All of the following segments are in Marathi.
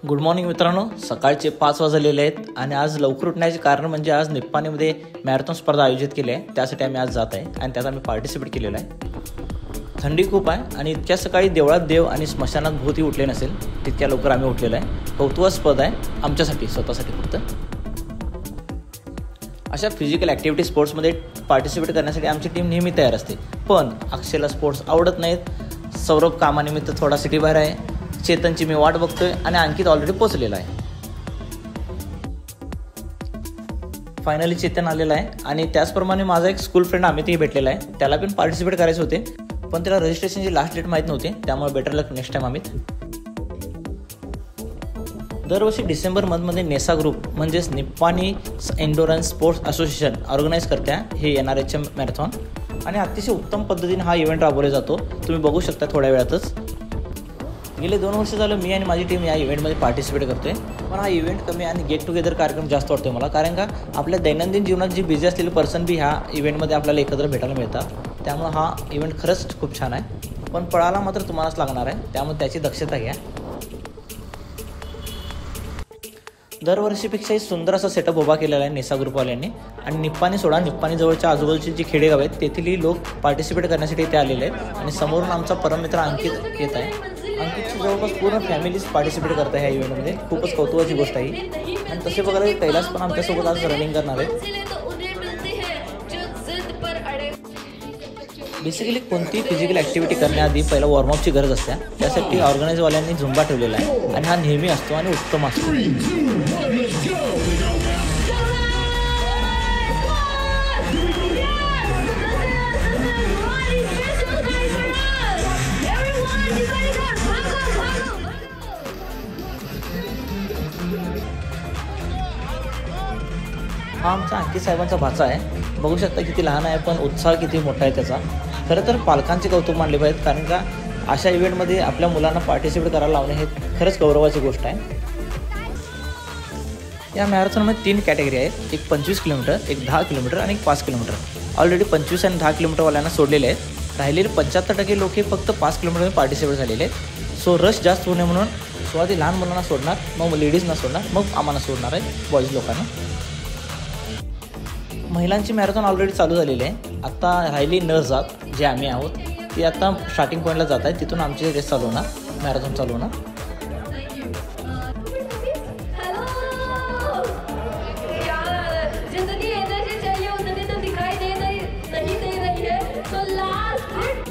गुड मॉर्निंग मित्रांनो, सकाळचे 5 वाजलेले आहेत आणि आज लवकर उठण्याचे कारण म्हणजे आज निप्पाणीमध्ये मॅरेथॉन स्पर्धा आयोजित केली आहे. त्यासाठी आम्ही आज जात आहे आणि त्यात आम्ही पार्टिसिपेट केलेला आहे. थंडी खूप आहे आणि इतक्या सकाळी देवळात देव आणि स्मशानात भूतही उठले नसेल तितक्या लवकर आम्ही उठलेलो आहे. कौतुकास्पद आहे आमच्यासाठी, स्वतःसाठी फक्त. अशा फिजिकल ॲक्टिव्हिटी स्पोर्ट्समध्ये पार्टिसिपेट करण्यासाठी आमची टीम नेहमी तयार असते. पण अक्षयला स्पोर्ट्स आवडत नाहीत. सौरभ कामानिमित्त थोडा सिटी बाहेर आहे. चेतनची मी वाट बघतोय आणि अंकित ऑलरेडी पोचलेला आहे. फायनली चेतन आलेला आहे आणि त्याचप्रमाणे माझा एक स्कूल फ्रेंड अमितही भेटलेला आहे. त्याला पण पार्टिसिपेट करायचे होते पण त्याला रजिस्ट्रेशनची लास्ट डेट माहीत नव्हती. त्यामुळे बेटर लक नेक्स्ट टाइम अमित. दरवर्षी डिसेंबर मंथमध्ये नेसा ग्रुप म्हणजेच निप्पाणी एन्डोरन्स स्पोर्ट्स असोसिएशन ऑर्गनाईज करते हे NRHM मॅरेथॉन आणि अतिशय उत्तम पद्धतीने हा इव्हेंट राबवला जातो. तुम्ही बघू शकता थोड्या वेळातच. गेले 2 वर्ष झालं मी आणि माझी टीम या इव्हेंटमध्ये पार्टिसिपेट करतोय. पण हा इव्हेंट कमी आणि गेट टुगेदर कार्यक्रम जास्त वाटतोय मला, कारण का आपल्या दैनंदिन जीवनात जी बिझी असलेली पर्सन बी ह्या इव्हेंटमध्ये आपल्याला एकत्र भेटायला मिळतात. त्यामुळे हा इव्हेंट खरंच खूप छान आहे. पण पळायला मात्र तुम्हालाच लागणार आहे, त्यामुळे त्याची दक्षता घ्या. दरवर्षीपेक्षाही सुंदर असा सेटअप उभा केलेला आहे नेसा ग्रुपवाल्यांनी. आणि निप्पाणी सोडा, निप्पाणी जवळच्या आजूबाजूची जी खेडेगाव आहेत तेथील लोक पार्टिसिपेट करण्यासाठी इथे आलेले आहेत. आणि समोरून आमचा परममित्र अंकित येत आहे. अंकितची जवळपास पूर्ण फॅमिलीज पार्टिसिपेट करत आहे ह्या इव्हेंटमध्ये. खूपच कौतुकाची गोष्ट आहे. आणि तसे बघायला कैलास पण आमच्यासोबत आज रनिंग करणार आहे. बेसिकली कोणती फिजिकल ॲक्टिव्हिटी करण्याआधी पहिला वॉर्मअपची गरज असते. त्यासाठी ऑर्गनाईजवाल्यांनी झुंबा ठेवलेला आहे आणि हा नेहमी असतो आणि उत्तम असतो. हा आमचा अंकित साहेबांचा भाचा आहे. बघू शकता किती लहान आहे पण उत्साह किती मोठा आहे त्याचा. खरं तर पालकांचे कौतुक मानले पाहिजेत, कारण का अशा इव्हेंटमध्ये आपल्या मुलांना पार्टिसिपेट करायला लावणे हे खरंच गौरवाची गोष्ट आहे. या मॅरेथॉनमध्ये 3 कॅटेगरी आहेत. एक 25 किलोमीटर, एक 10 किलोमीटर आणि एक 5 किलोमीटर. ऑलरेडी 25 आणि 10 किलोमीटरवाल्यांना सोडलेले आहेत. राहिलेले 75% लोक हे फक्त 5 किलोमीटरमध्ये पार्टिसिपेट झालेले आहेत. सो रश जास्त होणे म्हणून सुरुवाती लहान मुलांना सोडणार, मग लेडीजना सोडणार, मग आम्हाला सोडणार आहे बॉईज लोकांना. महिलांची मॅरेथॉन ऑलरेडी चालू झालेली आहे. आता राहिली न जात जे आम्ही आहोत ती आता स्टार्टिंग पॉईंटला जात आहे. तिथून आमची रेस चालू होणार, मॅरेथॉन चालू होणार.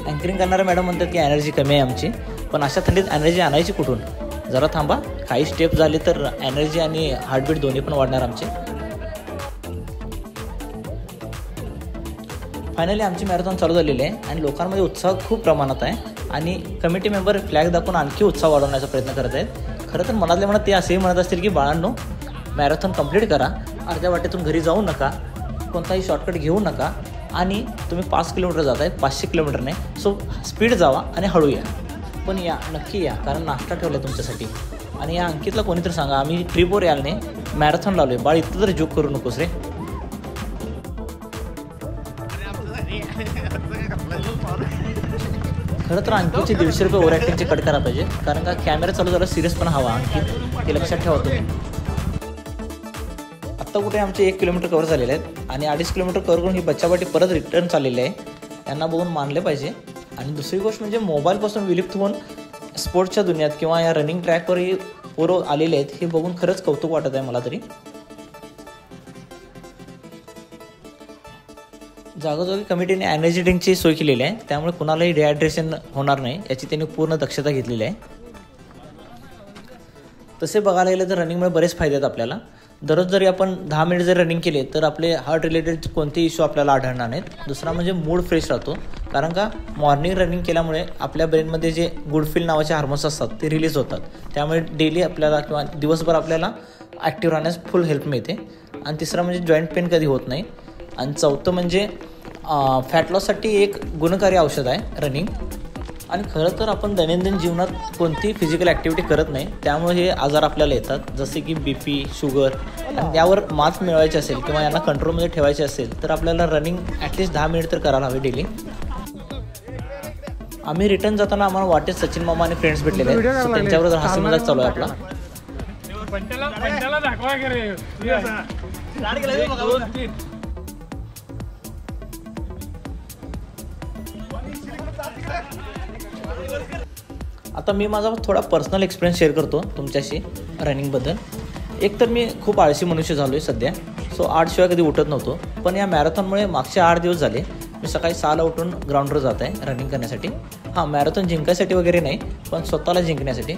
अँकरिंग करणाऱ्या मॅडम म्हणतात की एनर्जी कमी आहे आमची. पण अशा थंडीत एनर्जी आणायची कुठून? जरा थांबा, काही स्टेप झाले तर एनर्जी आणि हार्टबीट दोन्ही पण वाढणार आमचे. फायनली आमची मॅरेथॉन चालू झालेली आहे आणि लोकांमध्ये उत्साह खूप प्रमाणात आहे. आणि कमिटी मेंबर फ्लॅग दाखवून आणखी उत्साह वाढवण्याचा प्रयत्न करत आहेत. खरं तर मनातल्या मनात ते असेही म्हणत असतील की बाळांनो, मॅरेथॉन कंप्लीट करा, अर्ध्या वाटेतून घरी जाऊ नका, कोणताही शॉर्टकट घेऊ नका आणि तुम्ही 5 किलोमीटर जात आहेत, 500 किलोमीटर नाही. सो स्पीड जावा आणि हळू या, पण या, नक्की या, कारण नाश्ता ठेवला आहे तुमच्यासाठी. आणि या अंकितला कोणीतरी सांगा आम्ही ट्रिपवर यायला नाही, मॅरेथॉन लावलो आहे, बाळ इथं तर जोक करू नकोस रे. खरं तर अंकितचे 150 रुपये ओव्हर ॲक्टिंगचे कट करायला पाहिजे, कारण का कॅमेरा चालू झाला सिरियस पण हवा अंकित, हे लक्षात ठेवा तुम्ही. आत्ता कुठे आमचे 1 किलोमीटर कव्हर झालेले आहेत आणि 2.5 किलोमीटर कव्हर करून ही बच्चाबाटी परत रिटर्न चाललेली आहे. यांना बघून मानले पाहिजे. आणि दुसरी गोष्ट म्हणजे मोबाईलपासून विलिप्त होऊन स्पोर्ट्सच्या दुनियात किंवा या रनिंग ट्रॅकवरही पोरं आलेले आहेत, हे बघून खरंच कौतुक वाटत आहे मला तरी. जागोजागी कमिटीने एनर्जी ड्रिंकची सोय केलेली आहे, त्यामुळे कुणालाही डिहायड्रेशन होणार नाही याची त्यांनी पूर्ण दक्षता घेतलेली आहे. तसे बघायला गेलं तर रनिंगमुळे बरेच फायदे आहेत आपल्याला. दररोज जरी आपण 10 मिनिट जरी रनिंग केले तर आपले हार्ट रिलेटेड कोणतेही इश्यू आपल्याला आढळणार नाहीत. दुसरा म्हणजे मूड फ्रेश राहतो, कारण का मॉर्निंग रनिंग केल्यामुळे आपल्या ब्रेनमध्ये जे गुड फील नावाचे हार्मोन्स असतात ते रिलीज होतात. त्यामुळे डेली आपल्याला किंवा दिवसभर आपल्याला ॲक्टिव्ह राहण्यास फुल हेल्प मिळते. आणि तिसरा म्हणजे जॉईंट पेन कधी होत नाही. आणि चौथं म्हणजे फॅट लॉससाठी एक गुणकारी औषध आहे रनिंग. आणि खरं तर आपण दैनंदिन जीवनात कोणतीही फिजिकल ॲक्टिव्हिटी करत नाही, त्यामुळे हे आजार आपल्याला येतात, जसे की BP, शुगर. आणि यावर मात मिळवायची असेल किंवा यांना कंट्रोलमध्ये ठेवायचे असेल तर आपल्याला रनिंग ॲटलिस्ट 10 मिनिट तर करायला हवी डेली. आम्ही रिटर्न जाताना आम्हाला वाटेत सचिन मामा आणि फ्रेंड्स भेटलेले आहेत, त्यांच्याबरोबर हसी मजाक चालू आहे आपला. पंट्याला दाखवा की रे. आता मी माझा थोडा पर्सनल एक्सपिरियन्स शेअर करतो तुमच्याशी रनिंगबद्दल. एक तर मी खूप आळशी मनुष्य झालो आहे सध्या. सो 8 शिवाय कधी उठत नव्हतो. पण या मॅरेथॉनमुळे मागचे 8 दिवस झाले मी सकाळी 6ला उठून ग्राउंडवर जात आहे रनिंग करण्यासाठी. हां, मॅरेथॉन जिंकायसाठी वगैरे नाही, पण स्वतःला जिंकण्यासाठी.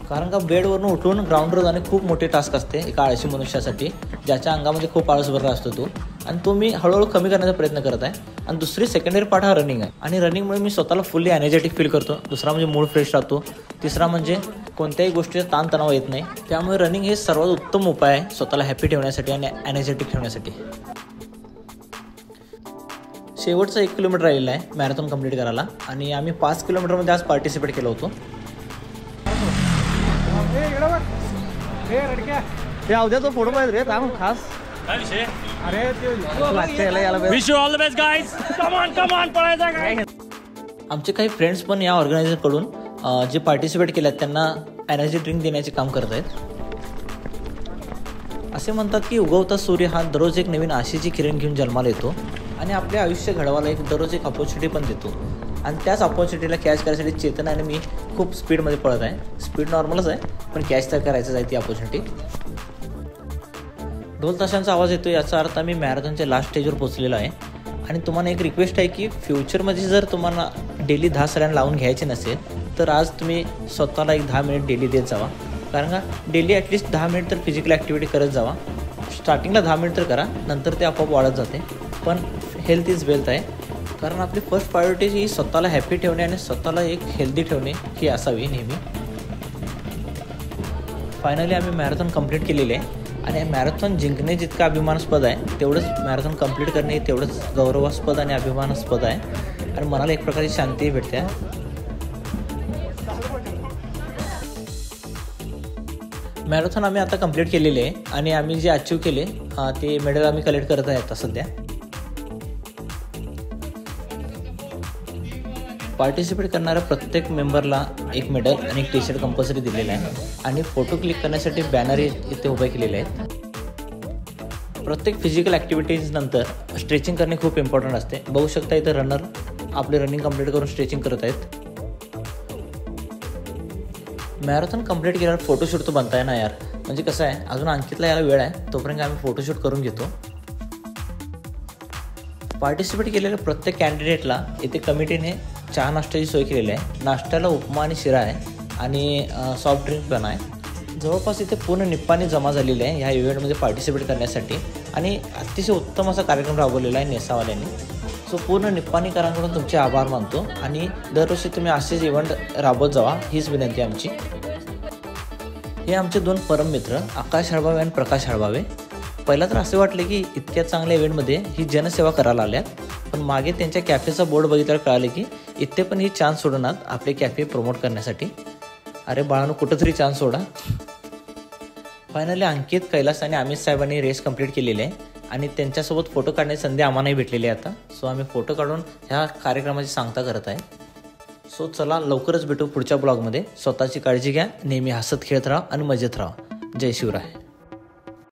कारण का बेडवरून उठून ग्राउंडवर जाणे खूप मोठी टास्क असते एका आळशी मनुष्यासाठी, ज्याच्या अंगामध्ये खूप आळस भरला असतो तो. आणि तो मी हळूहळू कमी करण्याचा प्रयत्न करत आहे. आणि दुसरी सेकंडरी पार्ट हा रनिंग आहे. आणि रनिंगमुळे मी स्वतःला फुल्ली एनर्जेटिक फील करतो. दुसरा म्हणजे मूड फ्रेश राहतो. तिसरा म्हणजे कोणत्याही गोष्टीचा ताणतणाव येत नाही. त्यामुळे रनिंग हे सर्वात उत्तम उपाय आहे स्वतःला हॅपी ठेवण्यासाठी आणि एनर्जेटिक ठेवण्यासाठी. शेवटचा 1 किलोमीटर राहिलेला आहे मॅरेथॉन कंप्लीट करायला. आणि आम्ही 5 किलोमीटरमध्ये आज पार्टिसिपेट केलं होतो. तो फोटो पाहिजे रे खास. काय विषय? अरे wish you all the best guys. Come on पळायचा काय. आमचे काही फ्रेंड्स पण या ऑर्गनायझरकडून जे पार्टिसिपेट केले आहेत त्यांना एनर्जी ड्रिंक देण्याचे काम करत आहेत. असे म्हणतात की उगवता सूर्य हा दररोज एक नवीन आशेची किरण घेऊन जन्माला येतो आणि आपले आयुष्य घडवायला दररोज एक अपॉर्च्युनिटी पण देतो. आणि त्याच अपॉर्च्युनिटीला कॅच करण्यासाठी चेतन आणि मी खूप स्पीडमध्ये पळत आहे. स्पीड नॉर्मलच आहे, पण कॅच तर करायचंच आहे ती अपॉर्च्युनिटी. ढोल ताशांचा आवाज येतो, याचा अर्थ आम्ही मॅरेथॉनच्या लास्ट स्टेजवर पोहोचलेलो आहे. आणि तुम्हाला एक रिक्वेस्ट आहे की फ्युचरमध्ये जर तुम्हाला डेली 10 सरांना लावून घ्यायचे नसेल तर आज तुम्ही स्वतःला एक 10 मिनिट डेली देत जावा. कारण का डेली ॲटलिस्ट 10 मिनिट तर फिजिकल ॲक्टिव्हिटी करत जावा. स्टार्टिंगला 10 मिनिट तर करा, नंतर ते आपोआप वाढत जाते. पण हेल्थ इज वेल्थ आहे. कारण आपली फर्स्ट प्रायोरिटी ही स्वतःला हॅपी ठेवणे आणि स्वतःला एक हेल्दी ठेवणे ही असावी नेहमी. फायनली आम्ही मॅरेथॉन कंप्लीट केलेली आहे. आणि मॅरेथॉन जिंकणे जितकं अभिमानास्पद आहे तेवढंच मॅरेथॉन कंप्लीट करणे तेवढंच गौरवास्पद आणि अभिमानास्पद आहे. आणि मनाला एक प्रकारची शांती भेटते. मॅरेथॉन आम्ही आता कंप्लीट केलेले आहे आणि आम्ही जे अचीव केले ते मेडल आम्ही कलेक्ट करत आहे आता सध्या. पार्टिसिपेट करणाऱ्या प्रत्येक मेंबरला एक मेडल आणि एक टी-शर्ट कंपल्सरी दिलेला आहे. आणि फोटो क्लिक करण्यासाठी बॅनर इथे उभे केलेले आहेत. प्रत्येक फिजिकल ॲक्टिव्हिटीज नंतर स्ट्रेचिंग करणे खूप इम्पॉर्टंट असते. बघू शकता इथं रनर आपले रनिंग कंप्लीट करून स्ट्रेचिंग करत आहेत. मॅरेथॉन कंप्लीट केल्यावर फोटोशूट तो बनताय ना यार. म्हणजे कसं आहे, अजून अंकितला यायला वेळ आहे, तोपर्यंत आम्ही फोटोशूट करून घेतो. पार्टिसिपेट केलेल्या प्रत्येक कॅन्डिडेटला इथे कमिटीने चहा नाश्त्याची सोय केलेली आहे. नाश्त्याला उपमा आणि शिरा आहे आणि सॉफ्ट ड्रिंक पण आहे. जवळपास इथे पूर्ण निप्पाणी जमा झालेली आहे ह्या इव्हेंटमध्ये पार्टिसिपेट करण्यासाठी. आणि अतिशय उत्तम असा कार्यक्रम राबवलेला आहे नेसावाल्यांनी. सो पूर्ण निप्पाणीकरांकडून तुमचे आभार मानतो. आणि दरवर्षी तुम्ही असेच इव्हेंट राबवत जावा हीच विनंती आमची. हे आमचे 2 परम मित्र आकाश हळबावे आणि प्रकाश हळबावे. पहिला तर असे वाटले की इतक्या चांगल्या इव्हेंटमध्ये ही जनसेवा करायला आल्यात. पण मागे त्यांच्या कॅफेचा बोर्ड बघितल्यावर कळाले की इथे पण ही चान्स सोडणार आपले कॅफे प्रमोट करण्यासाठी. अरे बाळांनो, कुठंतरी चान्स सोडा. फायनली अंकित, कैलास आणि अमित साहेबांनी रेस कंप्लीट केलेली आहे. आणि त्यांच्यासोबत फोटो काढण्याची संधी आम्हालाही भेटलेली आहे आता. सो आम्ही फोटो काढून ह्या कार्यक्रमाची सांगता करत आहे. सो चला लवकरच भेटू पुढच्या ब्लॉगमध्ये. स्वतःची काळजी घ्या, नेहमी हसत खेळत राहा आणि मजेत राहा. जय शिवराय.